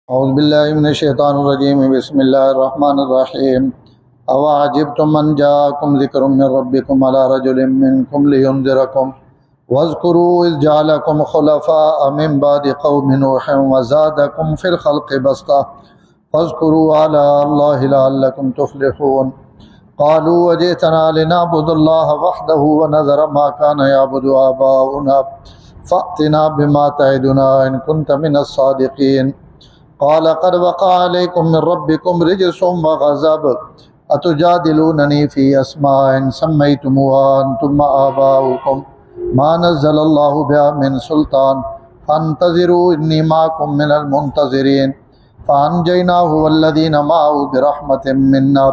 اعوذ باللہ من الشیطان الرجیم بسم اللہ الرحمن الرحیم اواعجبتم ان جاءکم ذکر من ربکم علی رجل منکم لینذرکم واذکروا اذ جعلکم خلفاء من بعد قوم نوح وزادکم فی الخلق بسطة فاذکروا آلاء اللہ لعلکم تفلحون قالوا وجئتنا لنعبد اللہ وحدہ ونذر ما كان يعبد آباؤنا فأتنا بما تعدنا ان كنت من الصادقین قال قد وقع عليكم من ربكم رجس وغضب أتجادلونني في أسماء سميتموها أنتم وآباؤكم ما نزل الله بها من سلطان فانتظروا إني معكم من المنتظرين فأنجيناه والذين معه برحمة منا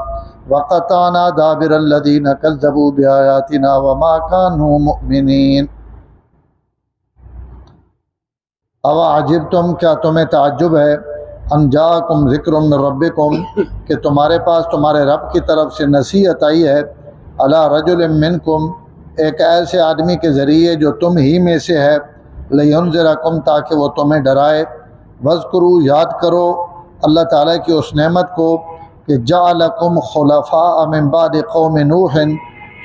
وقطعنا دابر الذين كذبوا بآياتنا وما كانوا مؤمنين اواعجبتم کیا تمہیں تعجب ہے ان جاءکم ذکر من ربکم کہ تمہارے پاس تمہارے رب کی طرف سے نصیحت آئی ہے علی رجل منکم ایک ایسے آدمی کے ذریعے جو تم ہی میں سے ہے لینذرکم تاکہ وہ تمہیں ڈرائے واذکروا یاد کرو اللہ تعالیٰ کی اس نعمت کو کہ جعلکم خلفاء من بعد قوم نوح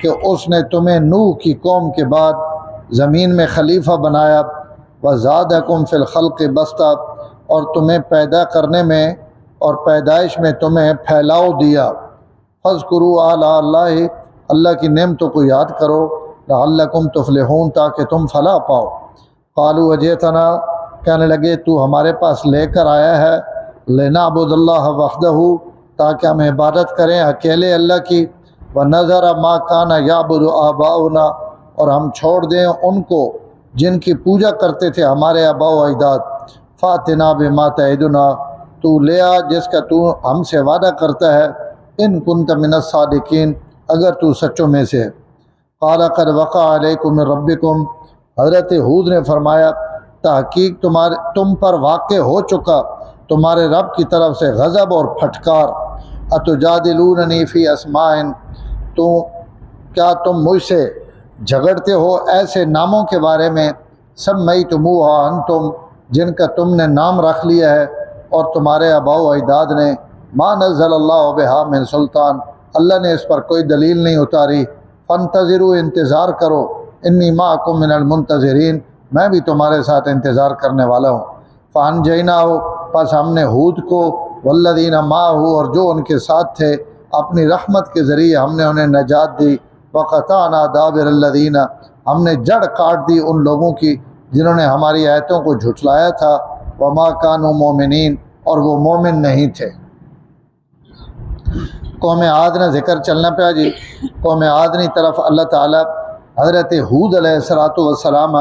کہ اس نے تمہیں نوح کی قوم کے بعد زمین میں خلیفہ بنایا وزادکم فی الخلق بسطة اور تمہیں پیدا کرنے میں اور پیدائش میں تمہیں پھیلاؤ دیا فاذکروا آلاء اللہ اللہ کی نعمتوں کو یاد کرو لعلکم تفلحون تاکہ تم فلاح پاؤ قالوا وجئتنا کہنے لگے تو ہمارے پاس لے کر آیا ہے لنعبد اللہ وحدہ تاکہ ہم عبادت کریں اکیلے اللہ کی ونذر ما کان یعبد آباؤنا اور ہم چھوڑ دیں ان کو جن کی پوجا کرتے تھے ہمارے آباء و اجداد فاتنا بما تعدنا تو لے آ جس کا تو ہم سے وعدہ کرتا ہے ان کنت من الصادقین اگر تو سچوں میں سے ہے قال قد وقع علیکم من ربکم حضرت ہود نے فرمایا تحقیق تم پر واقع ہو چکا تمہارے رب کی طرف سے غضب اور پھٹکار اتجادلوننی فی اسماء تو کیا تم مجھ سے جھگڑتے ہو ایسے ناموں کے بارے میں سمیتموها انتم جن کا تم نے نام رکھ لیا ہے اور تمہارے آباء و اجداد نے ما نزل اللہ بہا من سلطان اللہ نے اس پر کوئی دلیل نہیں اتاری فانتظروا انتظار کرو انی معکم من المنتظرین میں بھی تمہارے ساتھ انتظار کرنے والا ہوں فانجیناہ پس ہم نے ہود کو والذین معہ اور جو ان کے ساتھ تھے اپنی رحمت کے ذریعے ہم نے انہیں نجات دی وقطعنا دابر الذین ہم نے جڑ کاٹ دی ان لوگوں کی جنہوں نے ہماری آیتوں کو جھٹلایا تھا وما کانوا مومنین اور وہ مومن نہیں تھے قوم عاد نے ذکر چلنا پیا جی قوم عاد کی طرف اللہ تعالیٰ حضرت ہود علیہ السلام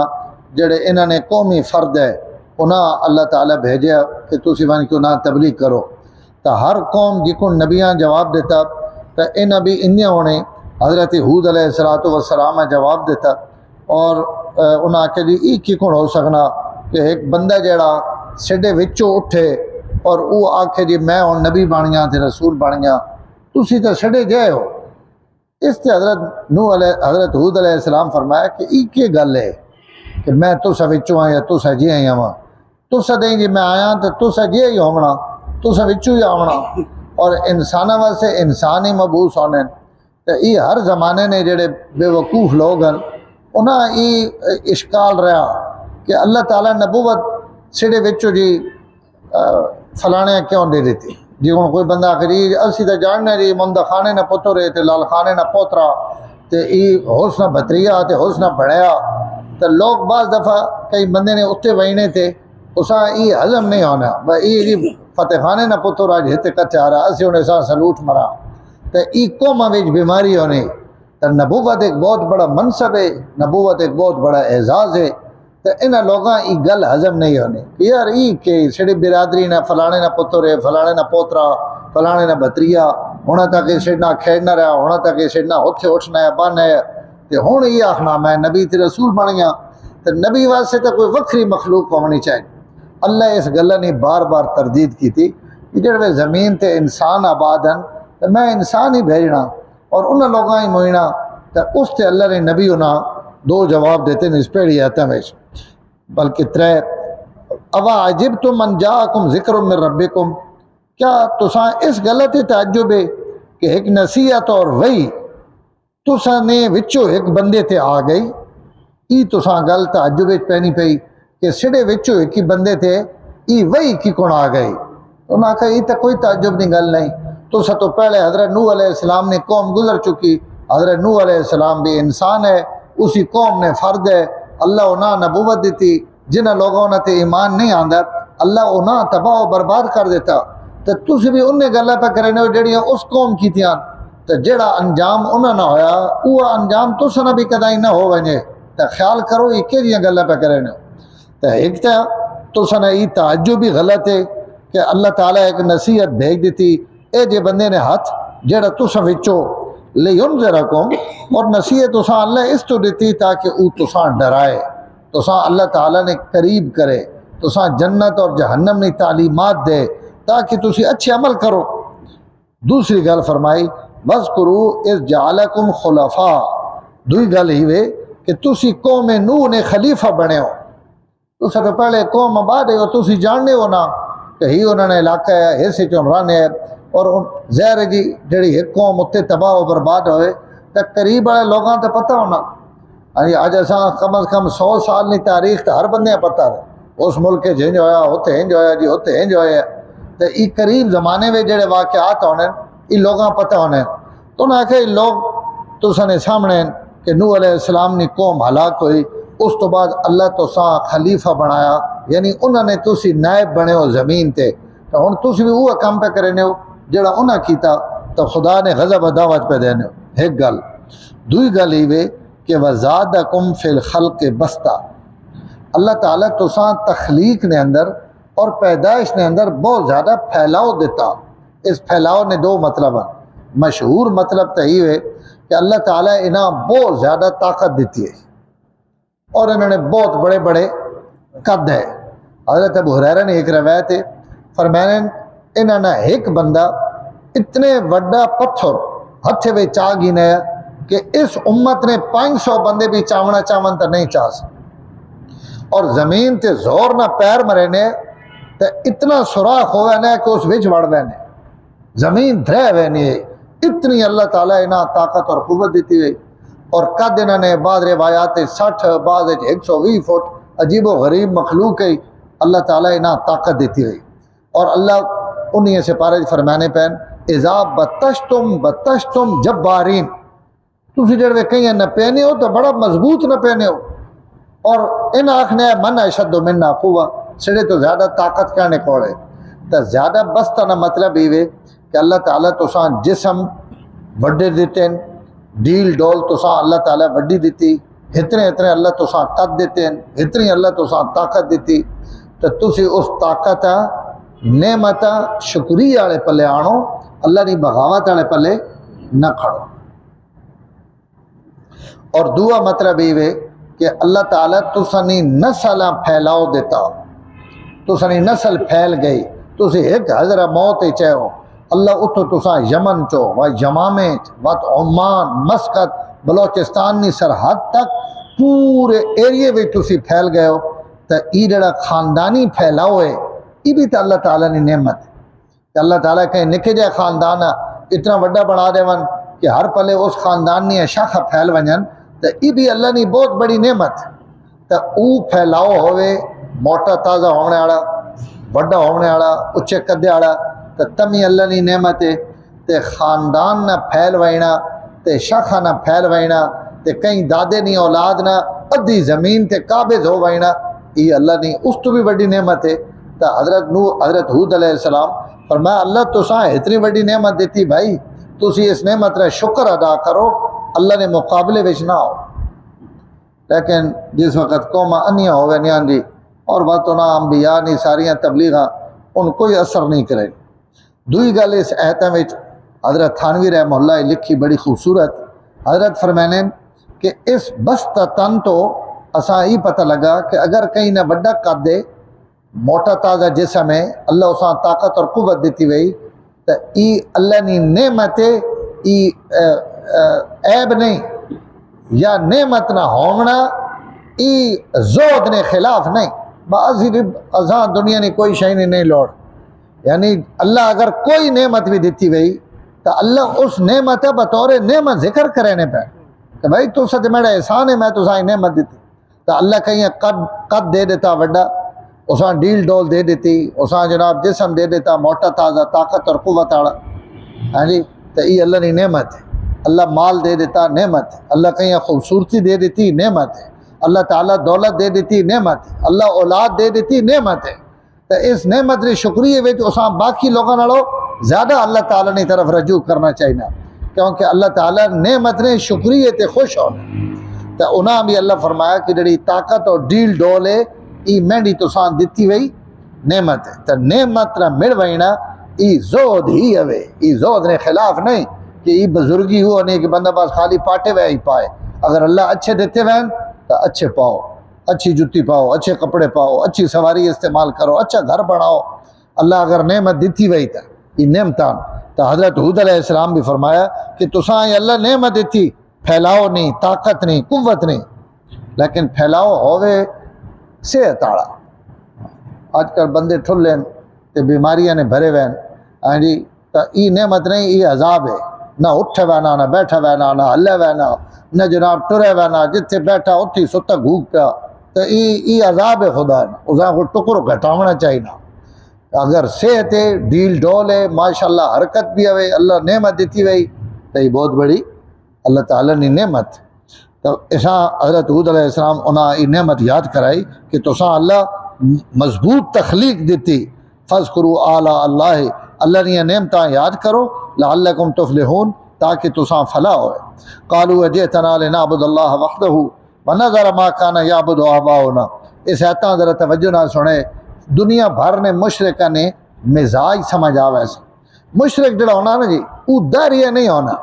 جڑے انہوں نے قومی فرد ہے انہاں اللہ تعالیٰ بھیجیا کہ تسی وہاں کیوں نہ تبلیغ کرو تو ہر قوم جی کو نبیاں جواب دیتا تو ان نبی انہیں ہونے حضرت ہود علیہ السلام جواب دیتا اور انہاں کہ جی ای کی کون ہو سکنا کہ ایک بندہ جڑا سڈے وچوں اٹھے اور وہ آکھے جی میں ہوں نبی بن گیا تے رسول بن گیا تسی تو سڈے گئے ہو اس سے حضرت ہود علیہ السلام فرمایا کہ ای کی گل ہے کہ میں تسا وچوں آیا تسا جی آئی ہوا تسا دیں جی میں آیا تو تسا جی ہی ہونا تسا وچوں ہی آونا اور انسانوں واسطے انسان ہی مبعوث ہونے تو یہ ہر زمانے نے جڑے بے وقوف لوگ ہیں انہاں یہ اشکال رہا کہ اللہ تعالیٰ نبوت سڑے وچوں جی فلانے کیوں دے دیتی جی ہوں کوئی بندہ آخر جی اسی تو جاننے جی مندہ خانے نہ پتر تے لال خانے نہ پوترا تے یہ حسنہ بھتریا تے حسنہ بڑھیا تو لوگ بعض دفعہ کئی بندے نے اتنے وہینے تھے اساں یہ ہضم نہیں ہونا یہ جی فتح خانے نہ پتر آج ہتے کچھ آ رہا اسی انہیں سا سلوٹ مرا تو ای قوم وچ بیماری ہونے تو نبوت ایک بہت بڑا منصب ہے نبوت ایک بہت بڑا اعزاز ہے تو انہاں لوگاں ای گل ہضم نہیں ہونے یار ای کہ سڑی برادری نہ فلانے نہ پتر ہے فلانے نہ پوترا فلانے نہ بھتریا ہونا تک سڑنا کھیڑنا رہا ہونا تک سڑنا اتھے اٹھنا ہے بن ہے تو ہوں یہ آخنا میں نبی تے رسول بن گیا تو نبی واسطے تو کوئی وکری مخلوق ہونی چاہیے اللہ اس گل نے بار بار تردید کی تھی کہ جڑے زمین تے انسان آباد ہیں تو میں انسان ہی بھیجنا اور انہاں لوگاں ہی موئنا تو اس تے اللہ نے نبی انہاں دو جواب دیتے ہیں اس پیڑی آتا میں بلکہ ترے اوا عجبتم ان جاءکم ذکر من ربکم، کیا تساں اس غلط تعجب ہے کہ ایک نصیحت اور وہی تساں نے وچوں ایک بندے تے آ گئی، ای تساں گل تعجب پینی پئی کہ سڑے وچوں ایک ہی بندے تے ای وہی کی کون آ گئی؟ انہاں کہا یہ تو کوئی تعجب نہیں گل نہیں، تساں تو پہلے حضرت نوح علیہ السلام نے قوم گزر چکی، حضرت نوح علیہ السلام بھی انسان ہے، اسی قوم نے فرد ہے، اللہ انہاں نبوت دیتی، جنہ لوگوں نے تے ایمان نہیں آندا اللہ انہاں تباہ و برباد کر دیتا، تو تسی بھی انہیں گلاں پہ کرنے ہو جڑیاں اس قوم کی تھیاں، تو جڑا انجام انہاں نہ ہویا وہ انجام تساں نہ بھی کدائی نہ ہو ونجے، تو خیال کرو یہ کیڑیاں گلاں پہ کرنے ہو۔ تو ایک تو تساں یہ تعجب بھی غلط ہے کہ اللہ تعالیٰ ایک نصیحت بھیج دیتی، اے جے بندے نے ہاتھ جڑا تساں وچوں لینذرکم، اور نصیحت تساں اللہ اس تو دیتی تاکہ او تساں ڈرائے، تساں اللہ تعالیٰ نے قریب کرے، تساں جنت اور جہنم نے تعلیمات دے تاکہ تسی اچھے عمل کرو۔ دوسری گل فرمائی وَاذْكُرُوا اِذْ جَعَلَكُمْ خُلَفَاءَ، دوئی گل ہی وے کہ تسی قوم نوح نے خلیفہ بنے ہو، تساں تو پہلے قوم آباد ہو، تسی جاننے ہو نا کہ ہی انہوں نے علاقہ ہے ایسے چونرانے ہے، اور ظاہر جی جڑی ایک قوم اتنے تباہ و برباد ہوئے تو قریب والے لوگاں تو پتہ ہونا، اج اساں کم از کم 100 سال کی تاریخ تو ہر بندے پتہ ہے اس ملک جنج ہویا ہوتے ہنج ہویا جی ہوتے ہنج ہویا، تو یہ قریب زمانے میں جڑے واقعات ہونے یہ لوگاں پتہ ہونے، تو انہوں نے کہا لوگ تساں نے سامنے کہ نوح علیہ السلام نے قوم ہلاک ہوئی، اس تو بعد اللہ تساں خلیفہ بنایا، یعنی انہوں نے تسی نائب بنے ہو زمین تے، تو ہن تسی بھی وہ کام پہ کرنے ہو جڑا انہاں کیتا، تو خدا نے غضب و دعوت پہ دینے ہو۔ ایک گل دوئی گل ہی وے کہ وَزَادَكُمْ فِي الْخَلْقِ بَسْطًا، اللہ تعالیٰ تساں تخلیق نے اندر اور پیدائش نے اندر بہت زیادہ پھیلاؤ دیتا۔ اس پھیلاؤ نے دو مطلب ہیں، مشہور مطلب تو یہ ہے کہ اللہ تعالیٰ انہاں بہت زیادہ طاقت دیتی ہے اور انہوں نے بہت بڑے بڑے قد ہے۔ حضرت ابو ہریرہ نے ایک روایت ہے، فرمانے انہوں نے ایک بندہ اتنے وڈا پتھر ہتھے میں چاہ گینا ہے کہ اس امت نے 500 بندے بھی چاونا چاون تو نہیں چاہ سکتے، اور زمین تے زور نہ پیر مرے نے تو اتنا سوراخ ہوئے نے کہ اس وچ وڑ وے نے، زمین دھرے ہوئے نہیں، اتنی اللہ تعالیٰ انہاں طاقت اور قوت دیتی ہوئی، اور قد انہوں نے بعض روایات 60 بعض 120 فٹ عجیب و غریب مخلوق ہے، اللہ تعالیٰ انہاں طاقت دیتی ہوئی، اور اللہ انہی سے پارے فرمانے پہن اذا بتشتم بتشتم جبارین، تسی جڑے کہیں نہ پہنے ہو تو بڑا مضبوط نہ پہنے ہو، اور ان آخنے من اشد منا قوہ، سڑے تو زیادہ طاقت کہنے کوڑے، تو زیادہ بستہ نہ مطلب ہی کہ اللہ تعالیٰ تساں جسم وڈے دیتے ہیں، ڈیل ڈول تساں اللہ تعالیٰ وڈی دیتی، اتنے اتنے اللہ تساں قد دیتے ہیں، اتنی اللہ تساں طاقت دیتی، تو تسی اس طاقت نعمت شکری والے پلے آنو، اللہ کی بغاوت والے پلے نہ کھڑو۔ اور دعا مطلب یہ کہ اللہ تعالیٰ تسانی نسل پھیلاؤ دیتا، تسانی نسل پھیل گئی، تسی ایک حضرت موت چاہو اللہ اتو تساں یمن چو و یمامے و عمان مسقط بلوچستان کی سرحد تک پورے ایریے میں تسی پھیل گئے ہو، تو یہ جڑا خاندانی پھیلاؤ ہے یہ بھی تو اللہ تعالیٰ نے نعمت ہے، کہ اللہ تعالیٰ کہیں نکے جائے خاندان اتنا وڈا بنا دے ون کہ ہر پلے اس خاندان نے شاخہ پھیل ونجن، تو یہ بھی اللہ نے بہت بڑی نعمت، تو او پھیلاؤ ہوئے موٹا تازہ ہونے والا وڈا ہونے والا اچھے قدے والا، تو تمی اللہ نے نعمت ہے، تے خاندان نہ پھیل وینا تے شاخہ نہ پھیل وینا تے کہیں دادے نہیں اولاد نہ ادھی زمین تے قابض ہو وینا، یہ اللہ نے اس تو بھی بڑی نعمت ہے۔ تو حضرت حود علیہ السلام فرمایا اللہ تساں اتنی بڑی نعمت دیتی بھائی، تسی اس نعمت کا شکر ادا کرو، اللہ نے مقابلے وچ نہ ہو۔ لیکن جس وقت قوم انیاں ہوئے نیاں جی اور باتوں انبیاء نہیں ساریاں تبلیغاں ان کوئی اثر نہیں کرے۔ دوئی گل اس آیتاں وچ حضرت تھانوی رحمہ اللہ لکھی بڑی خوبصورت، حضرت فرمانے کہ اس بستتن تو اساں یہ پتہ لگا کہ اگر کہیں نہ بڑا قد دے موٹا تازہ جسم ہے اللہ اساں طاقت اور قوت دیتی ہوئی، تو ای اللہ نے نعمت ای عیب نہیں، یا نعمت نہ ہونا ای زود نے خلاف نہیں، بعض ازاں دنیا نے کوئی شے نہیں لوڑ، یعنی اللہ اگر کوئی نعمت بھی دیتی وئی تو اللہ اس نعمت بطور نعمت ذکر کرے نے پہ کہ بھائی تو سچ میرا احسان ہے میں تو سائیں نعمت دیتی، تو اللہ کہیں قد دے دیتا وڈا، اساں ڈیل ڈول دے دیتی، اساں جناب جسم دے دیتا موٹا تازہ طاقت اور قوت والا، ہاں جی، تو یہ اللہ کی نعمت ہے۔ اللہ مال دے دیتا نعمت ہے، اللہ کہیں خوبصورتی دے دیتی نعمت ہے، اللہ تعالیٰ دولت دے دیتی نعمت ہے، اللہ اولاد دے دیتی نعمت ہے۔ تو اس نعمت کے شکریے وچ اساں باقی لوگوں نالوں زیادہ اللہ تعالیٰ نے طرف رجوع کرنا چاہیے، کیونکہ اللہ تعالیٰ نعمت نے شکریے تے خوش ہونا۔ تو انہاں بھی اللہ فرمایا کہ جڑی طاقت اور ڈیل ڈول ہے ای مہنگی تساں دیتی وئی نعمت ہے، تو نعمت نہ مل وینا ای زود ہی ہوے، ای زود نے خلاف نہیں کہ ای بزرگی ہو نہیں کہ بندہ بس خالی پاٹے وے ہی پائے۔ اگر اللہ اچھے دیتے وین تو اچھے پاؤ، اچھی جتی پاؤ، اچھے کپڑے پاؤ، اچھی سواری استعمال کرو، اچھا گھر بناؤ۔ اللہ اگر نعمت دیتی وئی تا یہ نعمتان، تو حضرت ہود علیہ السلام بھی فرمایا کہ تساں اللہ نعمت دیتی، پھیلاؤ نہیں، طاقت نہیں، قوت نہیں، لیکن پھیلاؤ ہوئے صحت آڑا۔ آج کل بندے ٹھل لین تے بیماریاں نے بھرے وین، ہاں جی، تو ای نعمت نہیں، ای عذاب ہے۔ نہ اٹھے وینا، نہ بیٹھا وینا، نہ ہلے وینا، نہ جناب ٹرے وینا، جتھے بیٹھا اتھی ستا گھوک پیا، تو ای عذاب ہے خدا نے، اساں کو ٹکر گھٹاونا چاہیے۔ اگر صحت ہے، ڈیل ڈول ہے، ماشاءاللہ حرکت بھی ہوئے، اللہ نعمت دیتی وئی تو یہ بہت بڑی اللہ تعالیٰ نے نعمت۔ تو ایسا حضرت ہود علیہ السلام انہاں یہ نعمت یاد کرائی کہ تساں اللہ مضبوط تخلیق دیتی، فاذکروا آلاء اللہ، اللہ نے نعمتاں یاد کرو، لعلکم تفلحون، تاکہ تساں فلاح ہوئے۔ قالوا اجئتنا لنعبد اللہ وحدہ ونذر ما کان یعبد آباؤنا۔ اس آیتاں ذرا توجہ نہ سنے، دنیا بھر نے مشرکہ نے مزاج سمجھ آوے سے، مشرک جڑا ہونا نا جی وہ داریہ نہیں ہونا،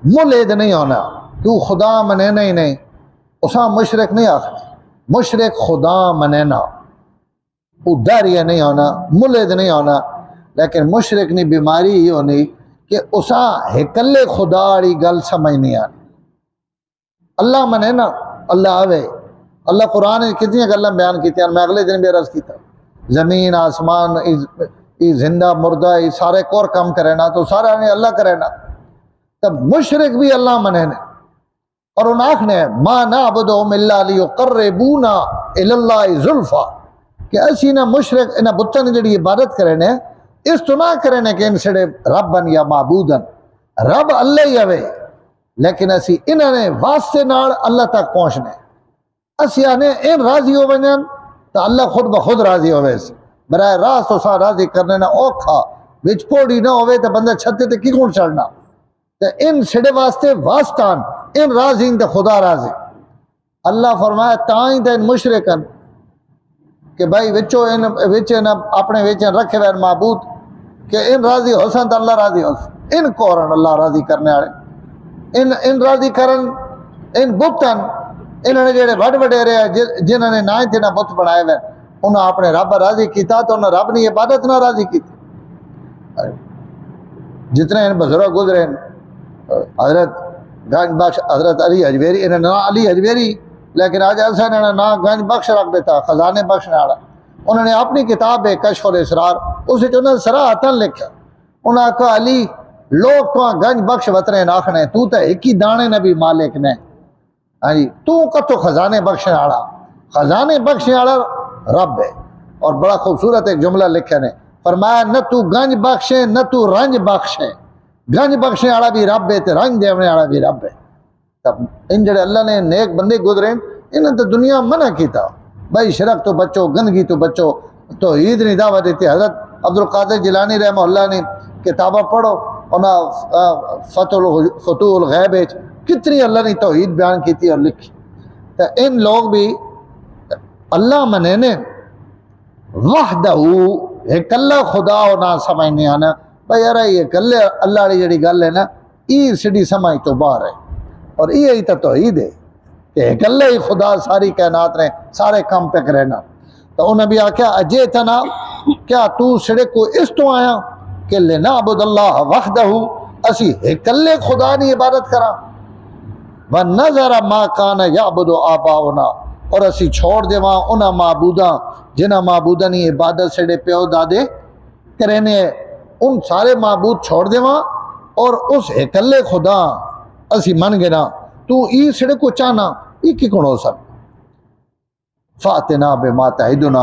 ملحد نہیں ہونا کہ وہ خدا منینا ہی نہیں، اساں مشرک نہیں آخر، مشرک خدا منینا، وہ داریہ نہیں ہونا، ملحد نہیں ہونا، لیکن مشرک نے بیماری ہی ہونی کہ اساں ہکلے خدا والی گل سمجھ نہیں آنی۔ اللہ منینا، اللہ آوے، اللہ قرآن نے کتنی گلاں بیان کی، میں اگلے دن بھی عرض کیتا، زمین آسمان ای زندہ مردہ ای سارے کور کم کرینا تو سارا نے اللہ کرینا، تب مشرک بھی اللہ منینے، اور ان آنکھنے ما نعبدهم الا لیقربونا الی اللہ زلفا، کہ اسی نہ مشرک انہ بتن جڑی عبادت کرینے اس تو نہ کرینے کہ ان سڑے ربن یا معبودن، رب اللہ ہی ہوئے، لیکن اسی انہوں نے واسطے نال اللہ تک پہنچنے، اسی آنے ان راضی ہو بنین تو اللہ خود بخود راضی ہوئے سے، براہ راست اسا راضی کرنے نہ اوکھا، بچ پوڑی نہ ہوئے تو بندہ چھتے تے کی کون چڑھنا، تو ان سڑے واسطے واسطان ان راضی ان تے خدا راضی۔ اللہ فرمایا تائیں تے ان مشرکن کہ بھائی وچو ان اپنے وچن رکھے ہوئے معبود کہ ان راضی حسن تو اللہ راضی حسن، ان کورن اللہ راضی کرنے والے، ان راضی کرن ان بتن، انہوں نے جڑے بڑھ وڈیرے جنہوں نے نہ تھے نہ بت بنائے ہوئے انہوں اپنے رب راضی کیتا تو انہوں رب نے عبادت نہ راضی کی۔ جتنے ان بزرگ گزرے حضرت گنج بخش حضرت علی حجویری، انہوں نے نہ علی حجویری لیکن آج ایسا انہوں نے نہ گنج بخش رکھ دیتا، خزانے بخش ناڑا۔ انہوں نے اپنی کتاب ہے کشف الاسرار، اس انہوں نے صراحتاً لکھا، انہوں نے کہا علی لوگ تو گنج بخش وطرے ناکھنے تو ایک ہی دانے نبی مالک نے، ہاں جی تو کتو خزانے بخشنے والا، خزانے بخشنے والا رب ہے۔ اور بڑا خوبصورت ایک جملہ لکھا نے، فرمایا نہ تو گنج بخشے نہ تو رنج بخشے، گنج بخشنے والا بھی رب ہے تے رنج دینے والا بھی رب ہے۔ تب ان جڑے اللہ نے نیک بندے گزرے انہوں نے دنیا منع کیتا، بھائی شرک تو بچو، گندگی تو بچو، توحید نے دعوت دیتی۔ حضرت عبدالقادر جیلانی رحمہ اللہ نے کتابہ پڑھو، انہاں فتوح الغیب کتنی اللہ نے توحید بیان کی تھی اور لکھی۔ تو ان لوگ بھی اللہ منینے وحدہ ایک اللہ خدا ہو نہ سمجھنے آنا، بھائی یار یہ کلے اللہ نے جڑی گل ہے نا یہ سڑی سمجھ تو باہر ہے، اور یہی تو توحید ہے کہ ایک اللہ ہی خدا ساری کائنات نے سارے کام پہ کرنا۔ تو انہوں نے بھی آکھیا اجے تنا کیا تو سڑے کو اس تو آیا کہ لنعبد اللہ وحدہ، اسی ایک اللہ خدا نے عبادت کرا، وَنَذَرَ مَا كَانَ يَعْبُدُ آبَاؤُنَا، اور اسی چھوڑ دیواں انہاں معبوداں جنہاں معبوداں کی عبادت سڑے پیو دادے کرینے ان سارے معبود چھوڑ دیواں اور اس اکلے خدا اسی من گنا تو ای سڑے کو چاہنا ای کی کون ہو سب فاتنا بما تعدنا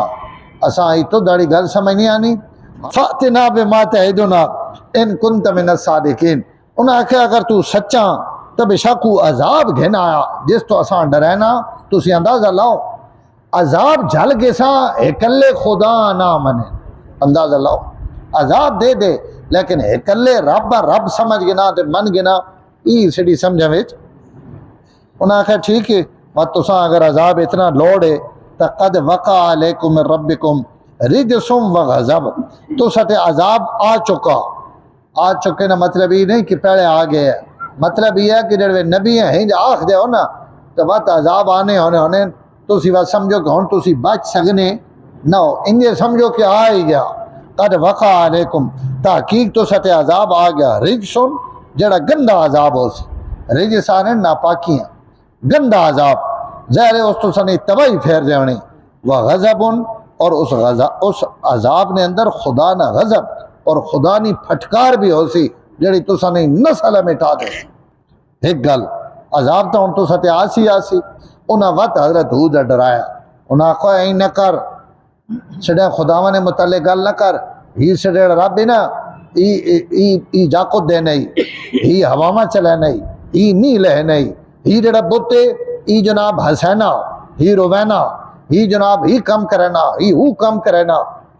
اساں ای تو داڑی گل سمجھ نہیں آنی فاتنا بما تعدنا ان کنت من الصادقین انہاں آکھیا اگر تو سچا تو بے شک کو عذاب گھنا آیا جس تو اساں ڈرینا تو اسی اندازہ لاؤ عذاب جھل کے سا اکلے خدا نہ منے اندازہ لاؤ عذاب دے دے لیکن اکلے رب سمجھ گنا تے من گنا ای سڑی سمجھا وچ انہاں کہا ٹھیک ہے مت تساں اگر عذاب اتنا لوڑ ہے تو قد وقع علیکم من ربکم رجسم و غضب تو ستے عذاب آ چکے نا مطلب یہ نہیں کہ پہلے آ گئے مطلب یہ ہے کہ جڑے نبی ہیں ہنج آخ دے ہو نا تو وقت عذاب ہونے تو سی بات سمجھو کہ ہن تسی بچ سکنے نہ ہو انجے سمجھو کہ آ ہی گیا قد وقع علیکم تحقیق تو ستے عذاب آ گیا رجسم جڑا گندا عذاب ہو سی رجس آنے ناپاکیاں گندا عذاب ظاہر ہے اس تو سنے تباہی پھیر جانے وہ غضب اور اس عذاب نے اندر خدا نہ غضب اور خدا نی پھٹکار بھی ہو سی جڑی تو سنے نسل مٹا دے ایک گل عذاب تو ان تو ستے آسی انہاں وقت حضرت ہود ڈرایا انہاں کو این نہ کر سڑے خداوند نے متعلق گل نہ کر ہی سڑے رب نا ای جاکو دے نہیں ہی ہواما چلے نہیں ہی نہیں لہ نہیں ہی جڑا بوتے ای جناب حسینا ہی روینا ہی جناب ہی کم کرنا ہی وہ کم کرنا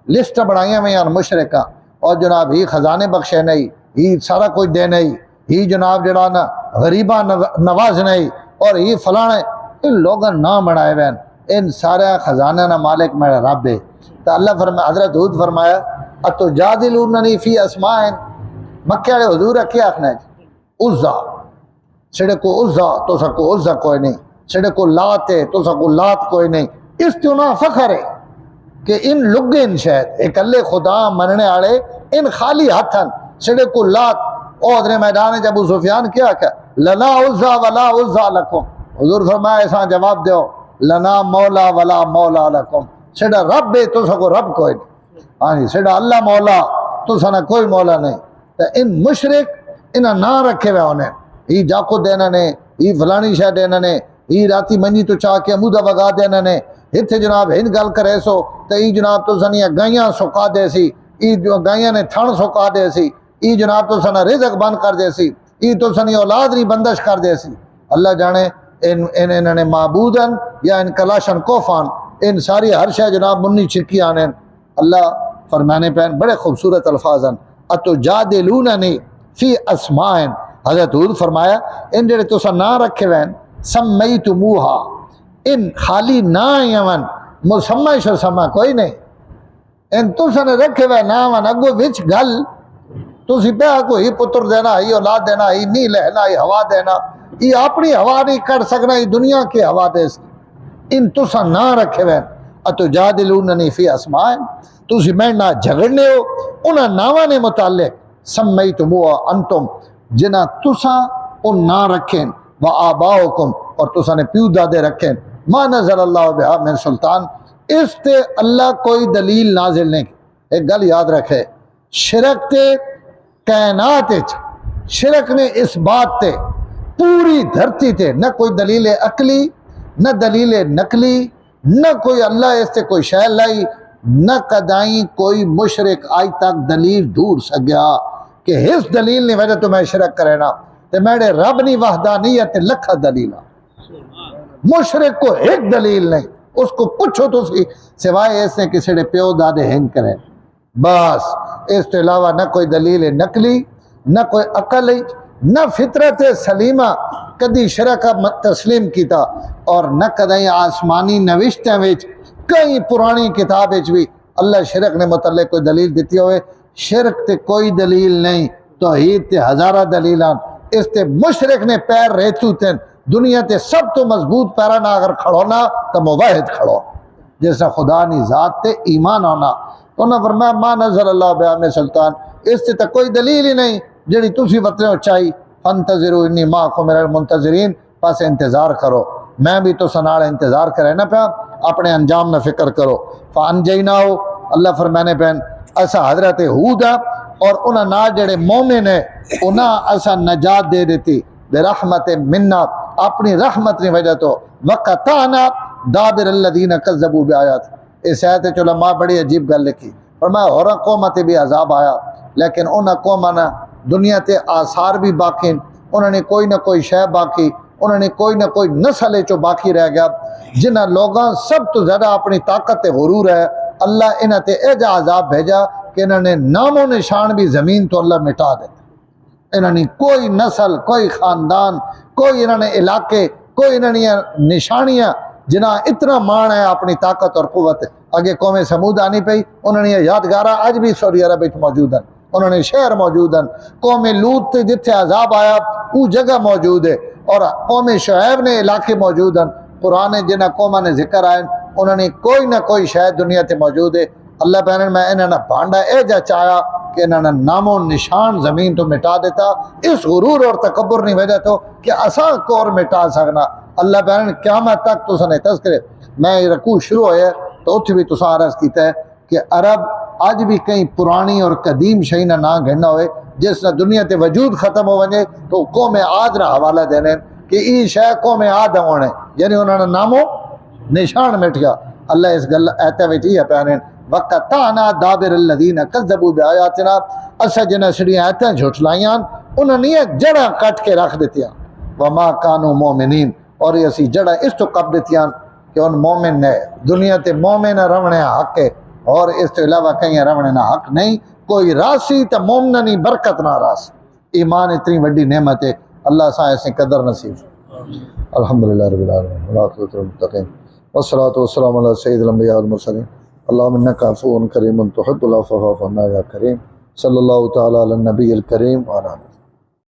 لسٹ بنائیاں میں یار مشرکہ اور جناب ہی خزانے بخشے نہیں ہی سارا کچھ دے نہیں ہی جناب جڑا نا غریبہ نواز نہیں اور ہی فلانے ان لوگاں نہ بنائے وین ان سارے خزانہ نا مالک میرا رب ہے تو اللہ فرمایا حضرت ہود فرمایا اتجادلوننی فی اسماء مکہ والے حضور کیا آخنا ہے عزا سڑے کو عزا تو سکو عزا کوئی نہیں سڑے کو لات ہے تو سکو لات کوئی نہیں اس تیونا فخر ہے کہ ان لگن شاید اکلے خدا مننے آڑے ان خالی ہاتھن سڑے کو لات عہدر میدان جب ابو سفیان کیا لنا عزا ولا عزا لکم حضور فرمایا ایسا جواب دیو لنا مولا ولا مولا لکم سڑا رب ہے تو سکو رب کوئی نہیں ہاں جی سڑا اللہ مولا تو سنا کوئی مولا نہیں تو ان مشرک انہاں نہ رکھے ہوئے انہیں ہی جاکو دینا نے ہی فلانی شاہ دینا نے ہی راتی منجی تو چاہ کے امودہ وگا دینا نے اتھے جناب ہند گل کرے سو تو ای جناب تو سنیا گائیاں سکا دے سی ای گائیاں نے تھن سکا دے سی ای جناب تو سنا رزق بند کر دے سی ای تو سنی اولاد نہیں بندش کر دے سی اللہ جانے انہوں نے معبودن یا ان کلاشن کوفان ان ساری ہر شے جناب منی چھکی آنے اللہ فرمانے پہن بڑے خوبصورت الفاظن اتجادلوننی فی اسمائن حضرت حود فرمایا ان جڑے تو نہ رکھے وین سمیتموہا ان خالی نہ یمن مسمع شو سما کوئی نہیں ان تو نے رکھے وے نام اگو وچ گل تو سی پہ کو ہی پتر دینا ہی اولاد دینا ہی نہیں لہنا ہی ہوا دینا یہ اپنی ہوا نہیں کر سکنا یہ دنیا کی ہوا دے ان تو نہ رکھے وے اتجادلوننی فی اسمائن تو میں نہ جھگڑنے ہو انہاں ناواں نے متعلق سمیتموہا انتم جنہ تسا ان نہ رکھیں و آباؤکم اور تسا نے پیو دادے رکھیں ما نزل اللہ بہا من سلطان اس تے اللہ کوئی دلیل نازل نہیں ایک گل یاد رکھے شرک تے کائنات شرک نے اس بات تے پوری دھرتی تے نہ کوئی دلیل عقلی نہ دلیل نقلی نہ کوئی اللہ اس تے کوئی شے لائی نہ کدائیں کوئی مشرک آج تک دلیل ڈھونڈ سکیا کہ اس دلیل نے وجہ تو میں شرک کرینا تے میرے رب نی وحدانیت لکھا دلیل مشرک کو ایک دلیل نہیں اس کو پوچھو تو سوائے اس نے کسی نے پیو دادے ہنگ کرے بس اس کے علاوہ نہ کوئی دلیل نقلی نہ کوئی عقل نہ فطرت سلیمہ کدی شرک تسلیم کیتا اور نہ کدی آسمانی نوشتیں وچ کئی پرانی کتاب بھی اللہ شرک نے متعلق کوئی دلیل دیتی ہوئے شرک تے کوئی دلیل نہیں توحید تے ہزارہ دلیلان اس تے مشرک نے پیر ریتو تین دنیا تے سب تو مضبوط پیرا نہ اگر کھڑونا تو موحد کھڑو جیسا خدا نی ذات تے ایمان ہونا انہوں نے فرمایا ما نزل اللہ بہا من سلطان اس تے کوئی دلیل ہی نہیں جڑی تسی وطنے چاہی فانتظروا انی معکم من المنتظرین پس انتظار کرو میں بھی تو سنال انتظار کرے نا پیا، اپنے انجام میں فکر کرو۔ فانجینا ہو، اللہ فرمانے پہن اسا حضرت ہود اور انہاں نا جڑے مومن ہے انہاں اسا نجات دے دیتی برحمت منا، اپنی رحمت کی وجہ تو، وقطعنا دابر الذین کذبوا بآیات۔ اس آیت وچ علماء بڑی عجیب گل لکھی، فرمایا ہوراں قوماں تے بھی عذاب آیا لیکن انہاں قوماں نہ دنیا تے آثار بھی باقی، انہوں نے کوئی نہ کوئی شے باقی، انہوں نے کوئی نہ کوئی نسل چو باقی رہ گیا، جنہ لوگاں سب تو زیادہ اپنی طاقت تے غرور ہے، اللہ انہاں تے ایجا عذاب بھیجا کہ انہوں نے نام و نشان بھی زمین تو اللہ مٹا دیتا۔ انہوں نے کوئی نسل، کوئی خاندان، کوئی انہوں نے علاقے، کوئی انہوں نے نشانیاں جنہ اتنا مان ہے اپنی طاقت اور قوت۔ اگے قوم سمود آنی پئی، انہوں نے یہ یادگارہ آج بھی سعودی عرب میں موجود ہیں، انہوں نے شہر موجود ہیں۔ قوم لوط تے جتھے عذاب آیا وہ جگہ موجود ہے، اور قوم شعیب نے علاقے موجود ہیں۔ قرآن جنہ قوموں نے ذکر آئے انہوں نے کوئی نہ کوئی شاید دنیا تے موجود ہے۔ اللہ بہن میں انہوں نے بھانڈا اے جا چاہیا کہ انہوں نے نام و نشان زمین تو مٹا دیتا، اس غرور اور تکبر نہیں وجہ تو کہ اساں کو اور مٹا سکنا۔ اللہ بہن قیامت تک تو سنے تذکرے میں رکوع شروع ہوئے تو اتھ بھی تساں عرض کیتا ہے کہ عرب آج بھی کئی پرانی اور قدیم شئی نہ گھڑنا ہوئے جس نہ دنیا تے وجود ختم ہو وجے تو قوم عاد نہ حوالہ دینے کہ ای شے قوم عاد ہونے، یعنی انہوں نے نام و نشان مٹ گیا۔ اللہ اس گل ایتے وچ یہ پیانے وقطعنا دابر الذین کذبوا بآیاتنا، اسا جنہ سڑی ایتیں جھٹلائیاں انہوں نے جڑاں کٹ کے رکھ دیتیاں، وما کانوا مومنین، اور یہ اسی جڑاں اس تو کب دیتیاں کہ ان مومن نے دنیا تے مومن رونے حق ہے، اور اس تو علاوہ کہیں رونے نہ حق نہیں، کوئی راسی تے مومنی برکت نہ راس۔ ایمان اتنی بڑی نعمت ہے، اللہ سا ایسے قدر نصیب۔ الحمدللہ رب العالمین والعاقبۃ للمتقین والصلاۃ والسلام علی سید الانبیاء والمرسلین اللہم انک عفو کریم تحب العفو فاعف عنا یا کریم، صلی اللہ تعالی علی النبی الکریم وعلی